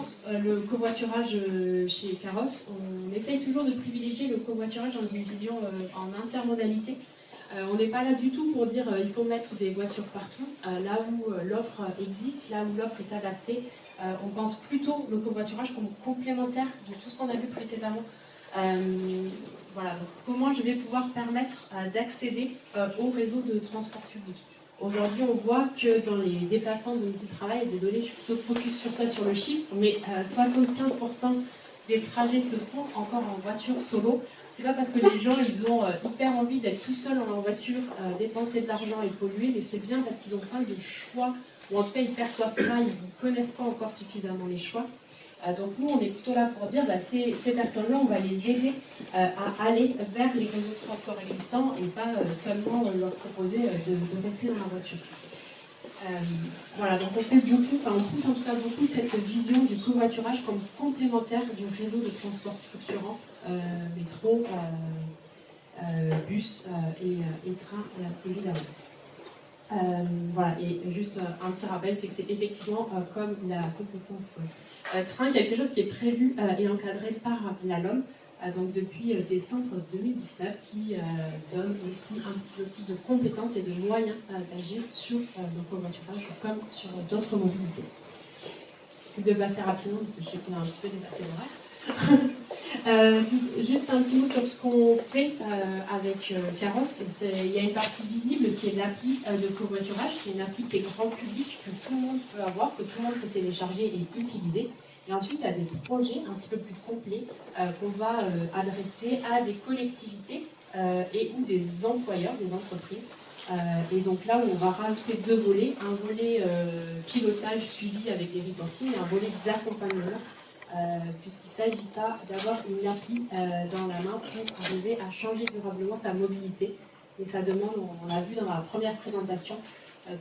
pense le covoiturage chez Caros, on essaye toujours de privilégier le covoiturage dans une vision en intermodalité. On n'est pas là du tout pour dire il faut mettre des voitures partout. Là où l'offre existe, là où l'offre est adaptée, on pense plutôt le covoiturage comme complémentaire de tout ce qu'on a vu précédemment. Voilà, donc comment je vais pouvoir permettre d'accéder au réseau de transport public. Aujourd'hui, on voit que dans les déplacements de domicile-travail, désolé, je suis plutôt focus sur ça, sur le chiffre, mais 75% des trajets se font encore en voiture solo. C'est pas parce que les gens ils ont hyper envie d'être tout seuls en voiture, dépenser de l'argent et polluer, mais c'est bien parce qu'ils ont plein de choix, ou en tout cas ils perçoivent pas, ils ne connaissent pas encore suffisamment les choix. Donc nous, on est plutôt là pour dire, ces personnes-là, on va les aider à aller vers les réseaux de transport existants et pas seulement leur proposer de rester dans la voiture. Voilà, donc on fait beaucoup, on pousse en tout cas beaucoup cette vision du covoiturage comme complémentaire du réseau de transport structurant, métro, bus et train, évidemment. Voilà, et juste un petit rappel, c'est que c'est effectivement comme la compétence train, quelque chose qui est prévu et encadré par la LOM, donc depuis décembre 2019, qui donne aussi un petit peu plus de compétences et de moyens d'agir sur le covoiturage comme sur d'autres mobilités. C'est de passer rapidement, parce que je sais qu'on a un petit peu dépassé l'horaire. Juste un petit mot sur ce qu'on fait avec Caros. Il y a une partie visible qui est l'appli de covoiturage, qui est une appli qui est grand public, que tout le monde peut avoir, que tout le monde peut télécharger et utiliser. Et ensuite, il y a des projets un petit peu plus complets qu'on va adresser à des collectivités et ou des employeurs, des entreprises. Et donc là, on va rajouter deux volets, un volet pilotage suivi avec des reporting et un volet d'accompagnement. Puisqu'il ne s'agit pas d'avoir une appli dans la main pour arriver à changer durablement sa mobilité. Et ça demande, on l'a vu dans la première présentation,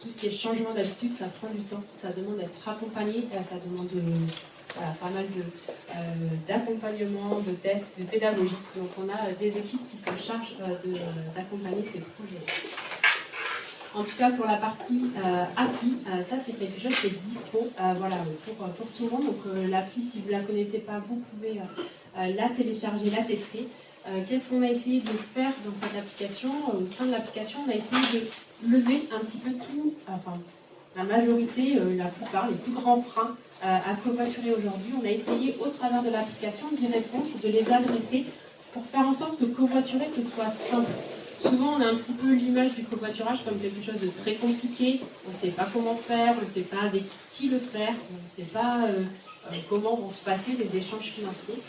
tout ce qui est changement d'habitude, ça prend du temps, ça demande d'être accompagné, ça demande pas mal d'accompagnement, de tests, de pédagogie. Donc on a des équipes qui se chargent d'accompagner ces projets. En tout cas, pour la partie appli, ça c'est quelque chose qui est dispo pour tout le monde. Donc l'appli, si vous ne la connaissez pas, vous pouvez la télécharger, la tester. Qu'est-ce qu'on a essayé de faire dans cette application? Au sein de l'application, on a essayé de lever un petit peu tout, la majorité, la plupart, les plus grands freins à covoiturer aujourd'hui. On a essayé au travers de l'application d'y répondre, de les adresser pour faire en sorte que covoiturer ce soit simple. Souvent, on a un petit peu l'image du covoiturage comme quelque chose de très compliqué. On ne sait pas comment faire, on ne sait pas avec qui le faire, on ne sait pas comment vont se passer les échanges financiers.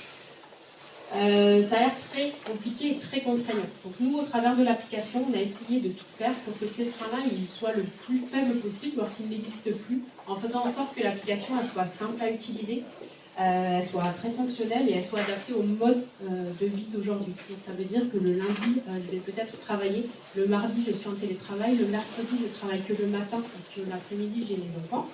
Ça a l'air très compliqué et très contraignant. Donc nous, au travers de l'application, on a essayé de tout faire pour que ces freins-là soient le plus faibles possible, voire qu'ils n'existent plus, en faisant en sorte que l'application elle soit simple à utiliser, elle soit très fonctionnelle et elle soit adaptée au mode de vie d'aujourd'hui. Donc ça veut dire que le lundi, je vais peut-être travailler, le mardi, je suis en télétravail, le mercredi, je travaille que le matin parce que l'après-midi, j'ai les enfants.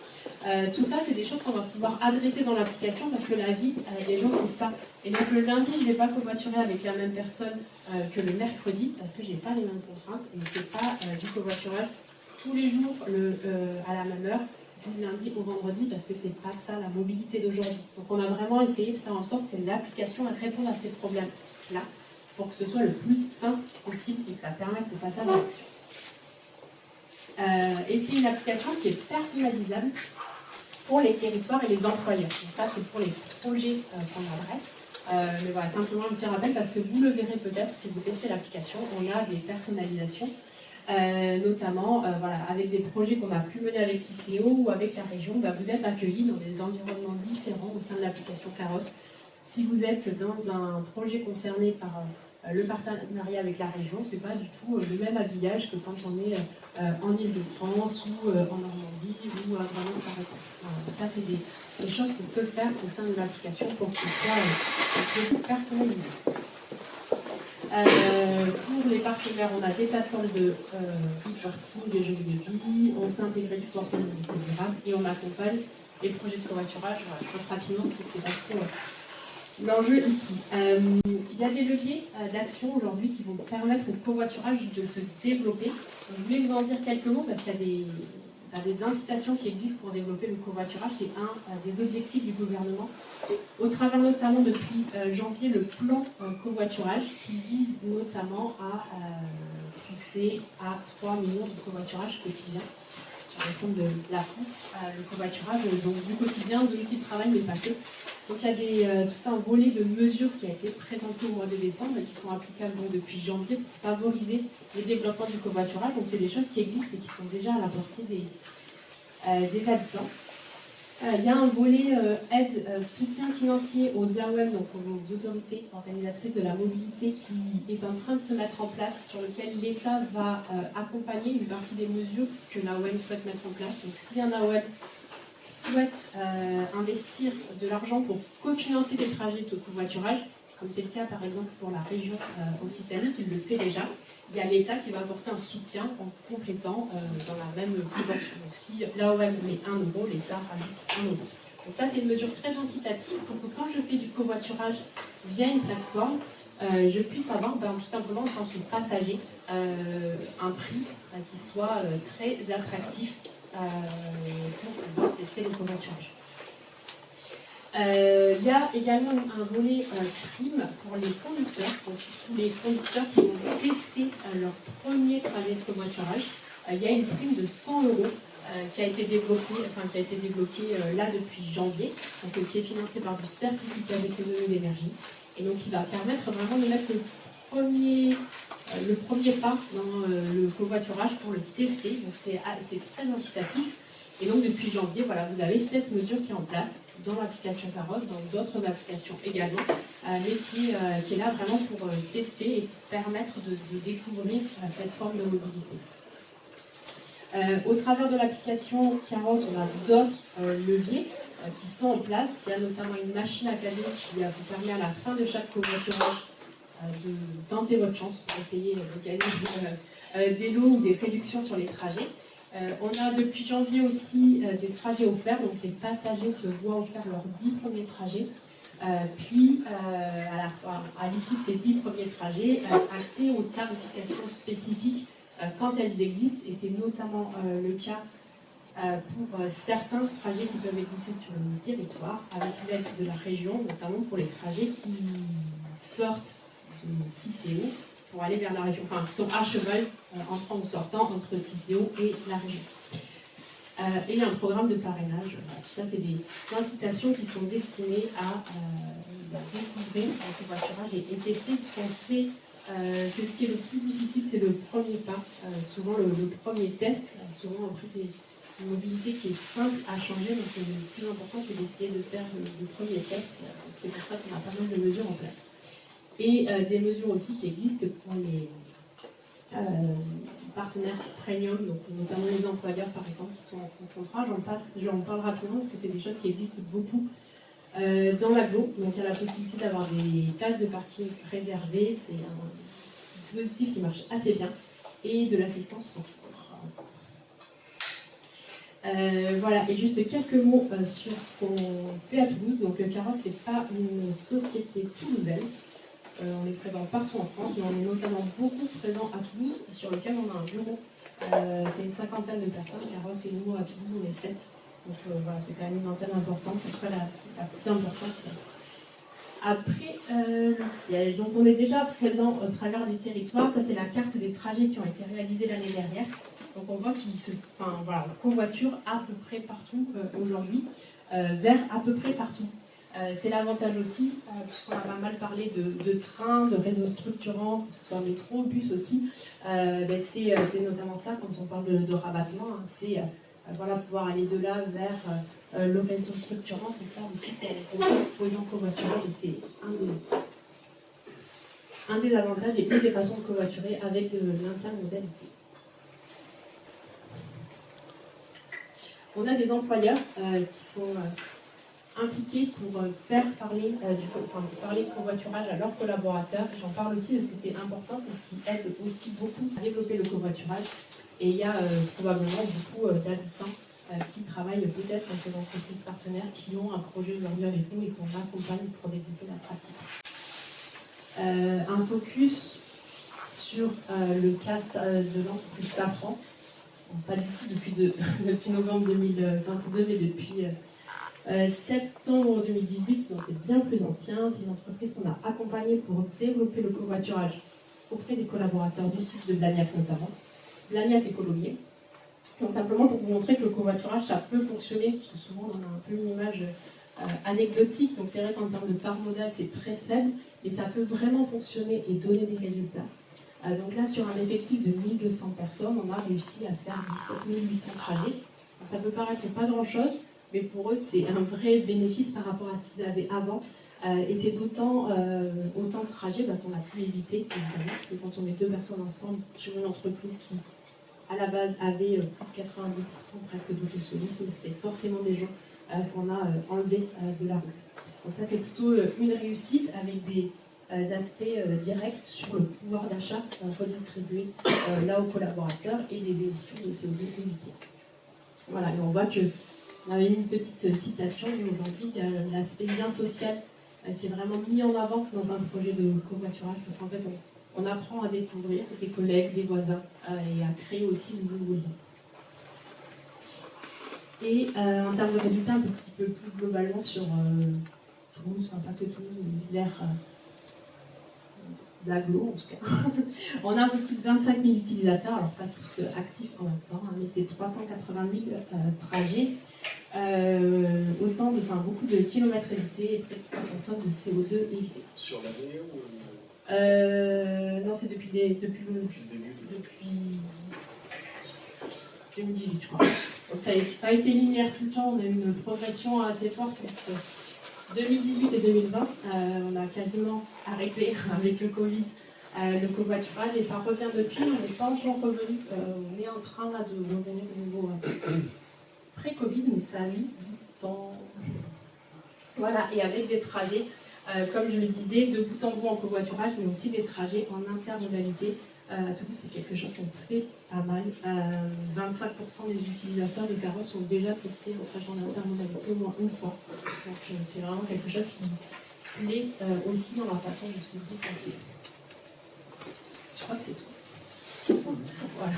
Tout ça, c'est des choses qu'on va pouvoir adresser dans l'application parce que la vie des gens, c'est ça. Et donc le lundi, je ne vais pas covoiturer avec la même personne que le mercredi parce que je n'ai pas les mêmes contraintes et c'est pas du covoiturage tous les jours à la même heure, du lundi au vendredi, parce que c'est pas ça la mobilité d'aujourd'hui. Donc on a vraiment essayé de faire en sorte que l'application réponde à ces problèmes-là pour que ce soit le plus simple possible et que ça permette le passage à l'action. Et c'est une application qui est personnalisable pour les territoires et les employeurs. Donc ça, c'est pour les projets qu'on adresse. Mais voilà, simplement un petit rappel parce que vous le verrez peut-être si vous testez l'application, on a des personnalisations, notamment avec des projets qu'on a pu mener avec TCO ou avec la région. Vous êtes accueillis dans des environnements différents au sein de l'application Caros. Si vous êtes dans un projet concerné par le partenariat avec la région, c'est pas du tout le même habillage que quand on est en Île-de-France ou en Normandie ou vraiment par exemple. Ça, c'est des choses qu'on peut faire au sein de l'application pour que ce soit personnalisé. Pour les partenaires, on a des plateformes de e-party, des jeux de vie, on s'est intégré du portail de mobilité durable et on accompagne les projets de covoiturage. Je passe rapidement parce que c'est pas trop l'enjeu ici. Il y a des leviers d'action aujourd'hui qui vont permettre au covoiturage de se développer. Je voulais vous en dire quelques mots parce qu'il y a des incitations qui existent pour développer le covoiturage. C'est un des objectifs du gouvernement, au travers notamment depuis janvier le plan covoiturage qui vise notamment à pousser à 3 millions de covoiturages quotidiens sur l'ensemble de la France. Le covoiturage donc du quotidien, de aussi le travail, mais pas que. Donc il y a tout un volet de mesures qui a été présenté au mois de décembre et qui sont applicables donc, depuis janvier pour favoriser le développement du covoiturage. Donc c'est des choses qui existent et qui sont déjà à la portée des habitants. Il y a un volet aide, soutien financier aux AOM, donc aux autorités organisatrices de la mobilité, qui est en train de se mettre en place, sur lequel l'État va accompagner une partie des mesures que l'AOM souhaite mettre en place. Donc si un AOM souhaite investir de l'argent pour cofinancer des trajets de covoiturage, comme c'est le cas par exemple pour la région Occitanie, qui le fait déjà, il y a l'État qui va apporter un soutien en complétant dans la même convention. Donc si l'AOM met 1 euro, l'État rajoute 1 euro. Donc ça, c'est une mesure très incitative pour que quand je fais du covoiturage via une plateforme, je puisse avoir tout simplement en tant que passager un prix qui soit très attractif pour pouvoir tester le covoiturage. Il y a également un volet prime pour les conducteurs, donc tous les conducteurs qui vont tester leur premier trajet de covoiturage. Il y a une prime de 100 euros qui a été débloquée là depuis janvier, donc qui est financée par du certificat d'économie d'énergie, et donc qui va permettre vraiment de mettre le premier pas dans le covoiturage pour le tester. Donc c'est très incitatif. Et donc depuis janvier, voilà, vous avez cette mesure qui est en place dans l'application Caros, dans d'autres applications également, mais qui est là vraiment pour tester et permettre de découvrir cette forme de mobilité. Au travers de l'application Caros, on a d'autres leviers qui sont en place. Il y a notamment une machine à cadeaux qui vous permet à la fin de chaque covoiturage de tenter votre chance pour essayer de gagner des lots ou des réductions sur les trajets. On a depuis janvier aussi des trajets offerts, donc les passagers se voient offrir leurs 10 premiers trajets, puis à l'issue de ces 10 premiers trajets, accès aux tarifications spécifiques quand elles existent, et c'est notamment le cas pour certains trajets qui peuvent exister sur le territoire, avec l'aide de la région, notamment pour les trajets qui sortent de Tisséo pour aller vers la région, enfin qui sont à cheval entrant ou sortant entre Tisséo et la région. Et un programme de parrainage. Tout ça, c'est des incitations qui sont destinées à découvrir le covoiturage et tester, parce qu'on sait que ce qui est le plus difficile, c'est le premier pas, souvent le premier test. Souvent, après, c'est une mobilité qui est simple à changer, donc le plus important, c'est d'essayer de faire le premier test. C'est pour ça qu'on a pas mal de mesures en place. Et des mesures aussi qui existent pour les partenaires premium, donc notamment les employeurs par exemple qui sont en contrat. J'en parle rapidement parce que c'est des choses qui existent beaucoup dans l'agglo. Donc il y a la possibilité d'avoir des places de parking réservées, c'est un dispositif qui marche assez bien, et de l'assistance pour voilà, et juste quelques mots sur ce qu'on fait à Toulouse. Donc Caros, c'est pas une société toulousaine. On est présent partout en France, mais on est notamment beaucoup présent à Toulouse, sur lequel on a un bureau. C'est une 50aine de personnes. Caros et nous, à Toulouse, on est 7. Donc voilà, c'est quand même une antenne importante, en tout cas la plus importante. Après le siège, donc on est déjà présent au travers du territoire. Ça, c'est la carte des trajets qui ont été réalisés l'année dernière. Donc on voit on covoiture à peu près partout aujourd'hui, vers à peu près partout. C'est l'avantage aussi, puisqu'on a pas mal parlé de trains, de réseaux structurants, que ce soit métro, bus aussi. C'est notamment ça, quand on parle de rabattement, hein, c'est pouvoir aller de là vers le réseau structurant. C'est ça aussi pour les gens covoiturage, et c'est un des avantages et une des façons de covoiturer avec l'intermodalité. On a des employeurs qui sont impliqués pour faire parler covoiturage à leurs collaborateurs. J'en parle aussi parce que c'est important, c'est ce qui aide aussi beaucoup à développer le covoiturage. Et il y a probablement beaucoup d'habitants qui travaillent peut-être dans ces entreprises partenaires qui ont un projet aujourd'hui avec nous et qu'on accompagne pour développer la pratique. Un focus sur le cas de l'entreprise Safran. pas du tout depuis novembre 2022, mais depuis septembre 2018, donc c'est bien plus ancien. C'est une entreprise qu'on a accompagnée pour développer le covoiturage auprès des collaborateurs du site de Blagnac notamment, Blagnac et Colomiers. Donc simplement pour vous montrer que le covoiturage, ça peut fonctionner, parce que souvent on a un peu une image anecdotique, donc c'est vrai qu'en termes de part modale c'est très faible, mais ça peut vraiment fonctionner et donner des résultats. Donc là, sur un effectif de 1200 personnes, on a réussi à faire 17 800 trajets. Alors, ça peut paraître pas grand-chose, mais pour eux, c'est un vrai bénéfice par rapport à ce qu'ils avaient avant. Et c'est autant de trajets qu'on a pu éviter, évidemment, parce que quand on met deux personnes ensemble sur une entreprise qui, à la base, avait plus de 90% presque d'autosolisme, c'est forcément des gens qu'on a enlevés de la route. Donc ça, c'est plutôt une réussite avec des aspects directs sur le pouvoir d'achat redistribué là aux collaborateurs et les émissions de CO2 évitées. Voilà, et on voit qu'on avait une petite citation, mais aujourd'hui, il y a l'aspect bien social qui est vraiment mis en avant dans un projet de covoiturage, parce qu'en fait, on apprend à découvrir des collègues, des voisins, et à créer aussi de nouveaux liens. Et en termes de résultats, un petit peu plus globalement sur Toulouse, enfin pas que Toulouse, mais l'air l'aglo en tout cas. On a un peu plus de 25 000 utilisateurs, alors pas tous actifs en même temps, mais c'est 380 000 trajets, beaucoup de kilomètres évités et près de 300 tonnes de CO2 évités. Sur l'année ou non, c'est depuis le début. Depuis 2018, je crois. Donc ça n'a pas été linéaire tout le temps, on a eu une progression assez forte. 2018 et 2020, on a quasiment arrêté avec le Covid le covoiturage et ça revient depuis, on n'est pas encore revenu, on est en train là, de revenir de nouveau pré-Covid, mais ça a mis du temps. Voilà, et avec des trajets, comme je le disais, de bout en bout en covoiturage, mais aussi des trajets en intermodalité. Toulouse, c'est quelque chose qu'on fait pas mal. 25% des utilisateurs de carrosses sont déjà testés au trajet en intermodalité au moins une fois. Donc c'est vraiment quelque chose qui plaît aussi dans la façon de se déplacer. Je crois que c'est tout. Voilà.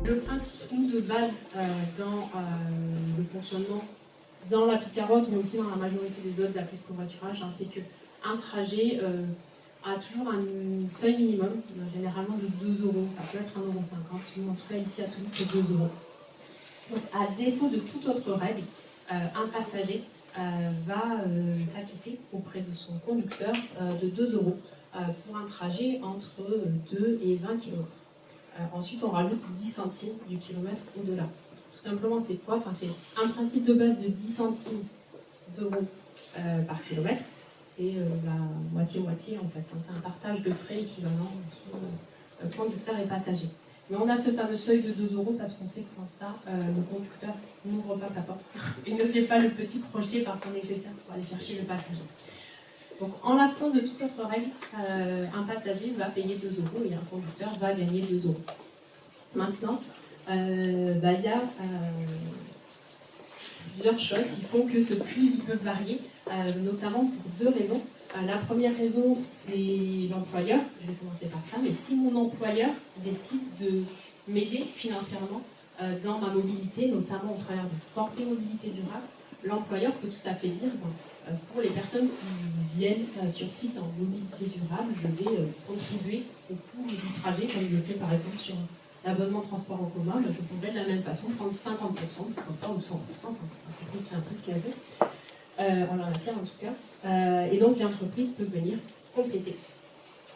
Le principe de base dans le fonctionnement, dans l'appli Carrosse, mais aussi dans la majorité des autres applis de covoiturage, c'est qu'un trajet a toujours un seuil minimum, généralement de 2 €. Ça peut être 1,50 €, mais en tout cas ici à Toulouse, c'est 2 €. Donc à défaut de toute autre règle, un passager va s'acquitter auprès de son conducteur de 2 € pour un trajet entre 2 et 20 km. Ensuite, on rajoute 10 centimes du kilomètre au-delà. Tout simplement, c'est quoi ? C'est un principe de base de 10 centimes d'euros par kilomètre. C'est la moitié-moitié, en fait. C'est un partage de frais équivalent entre conducteur et passager. Mais on a ce fameux seuil de 2 € parce qu'on sait que sans ça, le conducteur n'ouvre pas sa porte et ne fait pas le petit crochet parfois nécessaire pour aller chercher le passager. Donc, en l'absence de toute autre règle, un passager va payer 2 € et un conducteur va gagner 2 €. Maintenant, il y a plusieurs choses qui font que ce prix peut varier, notamment pour 2 raisons. La première raison, c'est l'employeur. Je vais commencer par ça. Mais si mon employeur décide de m'aider financièrement dans ma mobilité, notamment au travers de forfait mobilité durable, l'employeur peut tout à fait dire pour les personnes qui viennent sur site en mobilité durable, je vais contribuer au coût du trajet, comme je le fais par exemple sur l'abonnement transport en commun. Je pourrais de la même façon prendre 50%, pourquoi pas, ou 100%, l'entreprise fait un peu ce qu'elle veut, en la matière en tout cas. Et donc l'entreprise peut venir compléter.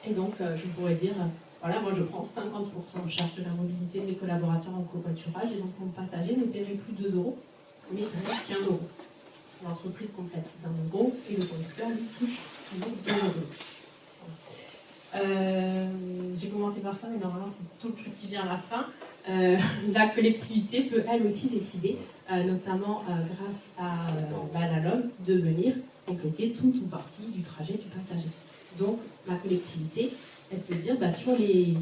Et donc je pourrais dire, voilà, moi je prends 50% en charge de la mobilité de mes collaborateurs en covoiturage, et donc mon passager ne paierait plus 2 €, mais plus qu'1 €. L'entreprise complète d'un €, et le conducteur lui touche toujours 2 €. J'ai commencé par ça, mais normalement c'est tout le truc qui vient à la fin. La collectivité peut elle aussi décider, notamment grâce à la LOM, de venir compléter tout ou partie du trajet du passager. Donc la collectivité, elle peut dire sur les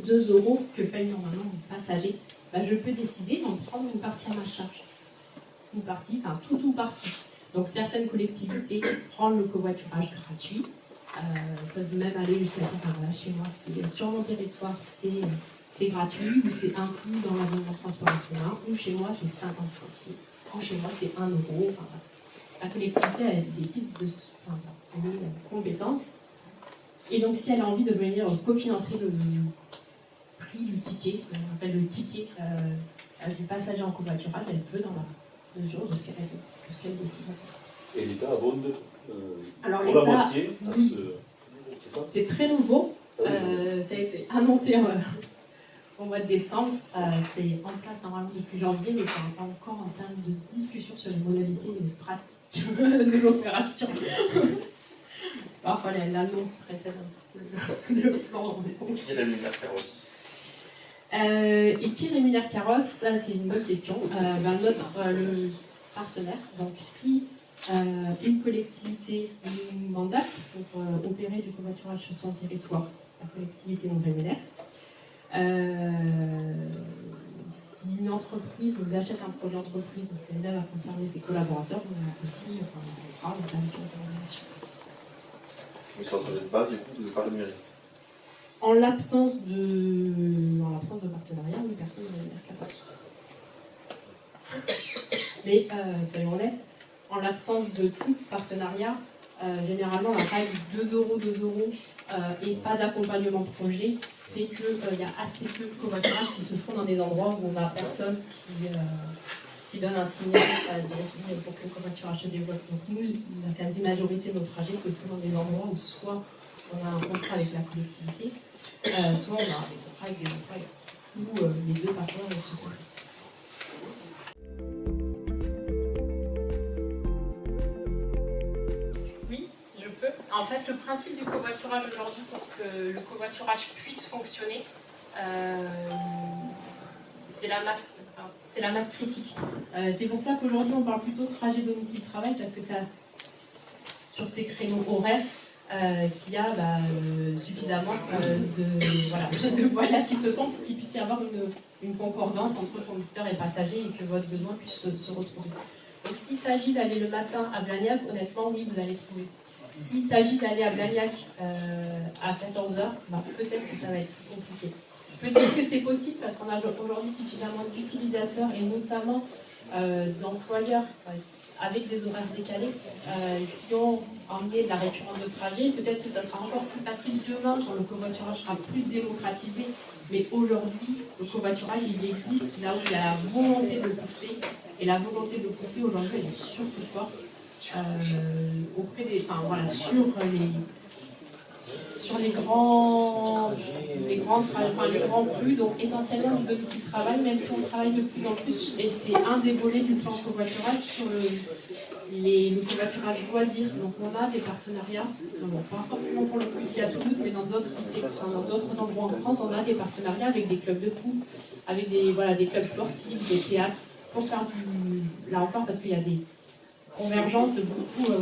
2 € que paye normalement mon passager, je peux décider d'en prendre une partie à ma charge. Une partie, enfin tout ou partie. Donc certaines collectivités prennent le covoiturage gratuit, peuvent même aller jusqu'à dire, voilà, chez moi, sur mon territoire, c'est gratuit, ou c'est inclus dans l'abonnement de transport en commun, ou chez moi, c'est 50 centimes, ou chez moi, c'est 1 euro. Enfin, la collectivité, elle décide de elle est compétente. Et donc, si elle a envie de venir cofinancer le prix du ticket, ce qu'on appelle le ticket du passager en covoiturage, elle peut dans la mesure de ce qu'elle décide. Et l'État abonde Alors, pour la moitié à ce... C'est très nouveau. C'est annoncé au mois de décembre. C'est en place normalement depuis janvier, mais c'est pas encore en termes de discussion sur les modalités pratiques de l'opération. Parfois, l'annonce précède un petit peu le plan. Qui rémunère Carrosse Et qui rémunère Carrosse? Ça, c'est une bonne question. Le partenaire. Donc, si une collectivité nous mandate pour opérer du covoiturage sur son territoire, la collectivité nous rémunère. Si une entreprise nous achète un projet d'entreprise, donc l'État va concerner ses collaborateurs, on a aussi on parle de rémunération. Mais c'est entre les bases, du coup, vous ne pas rémunérer. En l'absence de partenariat, oui, personne ne rémunère Carrosse. Mais soyons honnêtes, en l'absence de tout partenariat, généralement la règle 2 euros et pas d'accompagnement projet fait qu'il y a assez peu de covoiturage qui se font dans des endroits où on n'a personne qui donne un signal pour que le covoiturage se développe. Donc nous, la quasi-majorité de nos trajets se font dans des endroits où soit on a un contrat avec la collectivité, soit on a des contrats avec des employeurs, où les deux partenaires se font. En fait, le principe du covoiturage aujourd'hui, pour que le covoiturage puisse fonctionner, c'est la masse critique. C'est pour ça qu'aujourd'hui, on parle plutôt de trajet domicile-travail, parce que c'est sur ces créneaux horaires qu'il y a suffisamment de voyages qui se font pour qu'il puisse y avoir une concordance entre conducteur et passager et que votre besoin puisse se retrouver. Donc, s'il s'agit d'aller le matin à Blagnac, honnêtement, oui, vous allez trouver. S'il s'agit d'aller à Blagnac à 14h, peut-être que ça va être plus compliqué. Peut-être que c'est possible parce qu'on a aujourd'hui suffisamment d'utilisateurs et notamment d'employeurs avec des horaires décalés qui ont emmené de la récurrence de trajet. Peut-être que ça sera encore plus facile demain quand le covoiturage sera plus démocratisé. Mais aujourd'hui, le covoiturage, il existe là où il y a la volonté de le pousser. Et la volonté de le pousser, aujourd'hui, elle est surtout forte. Auprès des, sur les grands flux, donc essentiellement du domicile-travail, même si on travaille de plus en plus, et c'est un des volets du plan covoiturage sur le covoiturage loisir. Donc on a des partenariats, pas forcément pour le coup ici à Toulouse, mais dans d'autres endroits en France, on a des partenariats avec des clubs de foot, avec des clubs sportifs, des théâtres, pour faire là encore, parce qu'il y a des convergence de beaucoup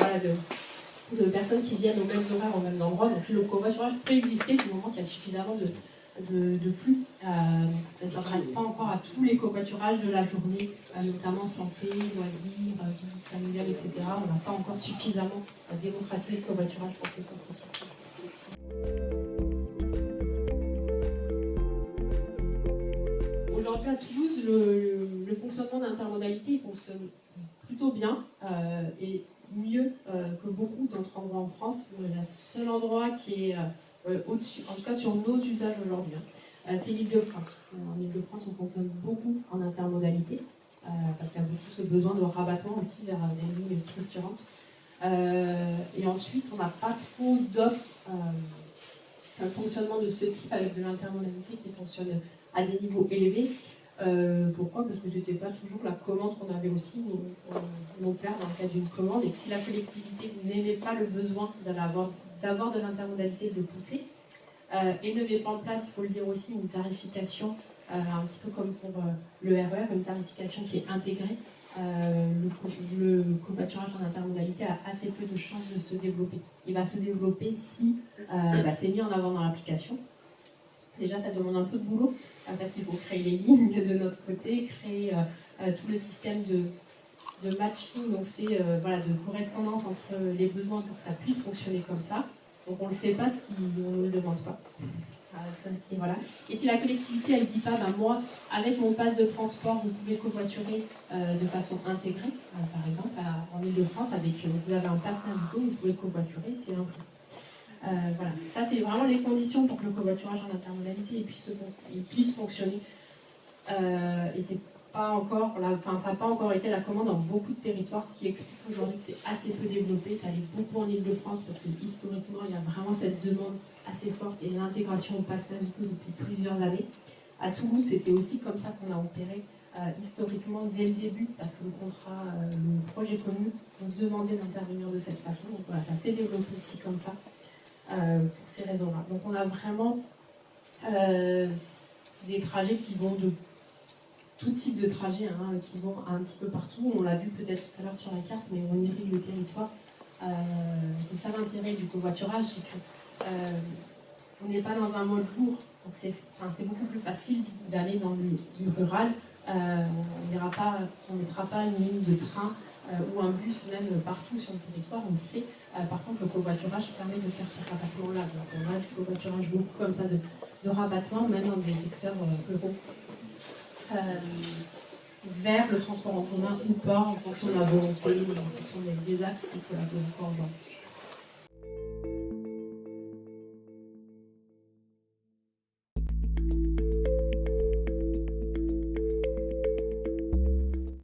de personnes qui viennent aux mêmes horaires, aux mêmes endroits. Donc le covoiturage peut exister du moment qu'il y a suffisamment de flux. Ça ne s'adresse pas encore à tous les covoiturages de la journée, notamment santé, loisirs, visite familiale, etc. On n'a pas encore suffisamment démocratisé le covoiturage pour que ce soit possible. Aujourd'hui à Toulouse, le fonctionnement d'intermodalité il fonctionne plutôt bien et mieux que beaucoup d'autres endroits en France. Le seul endroit qui est au-dessus, en tout cas sur nos usages aujourd'hui, c'est l'Île-de-France. En Île-de-France, on fonctionne beaucoup en intermodalité parce qu'il y a beaucoup ce besoin de rabattement aussi vers des lignes structurantes. Et ensuite, on n'a pas trop d'offres fonctionnement de ce type avec de l'intermodalité qui fonctionne à des niveaux élevés. Pourquoi? Parce que ce n'était pas toujours la commande qu'on avait aussi, nos pères dans le cadre d'une commande, et que si la collectivité n'aimait pas le besoin d'avoir de l'intermodalité, de le pousser, et ne met pas en place, il faut le dire aussi, une tarification, un petit peu comme pour le RER, une tarification qui est intégrée, le covoiturage en intermodalité a assez peu de chances de se développer. Il va se développer si c'est mis en avant dans l'application. Déjà, ça demande un peu de boulot, parce qu'il faut créer les lignes de notre côté, créer tout le système de matching, donc c'est voilà, de correspondance entre les besoins pour que ça puisse fonctionner comme ça. Donc on ne le fait pas si on ne le demande pas. Et voilà. Et si la collectivité elle dit pas, ben moi, avec mon pass de transport, vous pouvez covoiturer de façon intégrée, par exemple, en Ile-de-France, vous avez un pass Navigo, vous pouvez covoiturer, c'est inclus. Voilà. Ça, c'est vraiment les conditions pour que le covoiturage en intermodalité puisse fonctionner. Et c'est pas encore, ça n'a pas encore été la commande dans beaucoup de territoires, ce qui explique aujourd'hui que c'est assez peu développé. Ça allait beaucoup en Ile-de-France parce que historiquement, il y a vraiment cette demande assez forte et l'intégration au pass Navigo depuis plusieurs années. À Toulouse, c'était aussi comme ça qu'on a opéré historiquement dès le début, parce que le projet Commute nous demandait d'intervenir de cette façon. Donc voilà, ça s'est développé aussi comme ça, pour ces raisons-là. Donc on a vraiment des trajets qui vont de tout type de trajets, qui vont un petit peu partout. On l'a vu peut-être tout à l'heure sur la carte, mais on irrigue le territoire. C'est ça l'intérêt du covoiturage, c'est que on n'est pas dans un mode lourd, donc c'est beaucoup plus facile d'aller dans du rural. On ne mettra pas une ligne de train ou un bus même partout sur le territoire, on le sait. Par contre, le covoiturage permet de faire ce rabattement-là. Donc on a du covoiturage beaucoup comme ça de rabattement, même dans des secteurs ruraux. Vers le transport en commun ou pas, en fonction de la volonté, en fonction des axes, il faut la voir.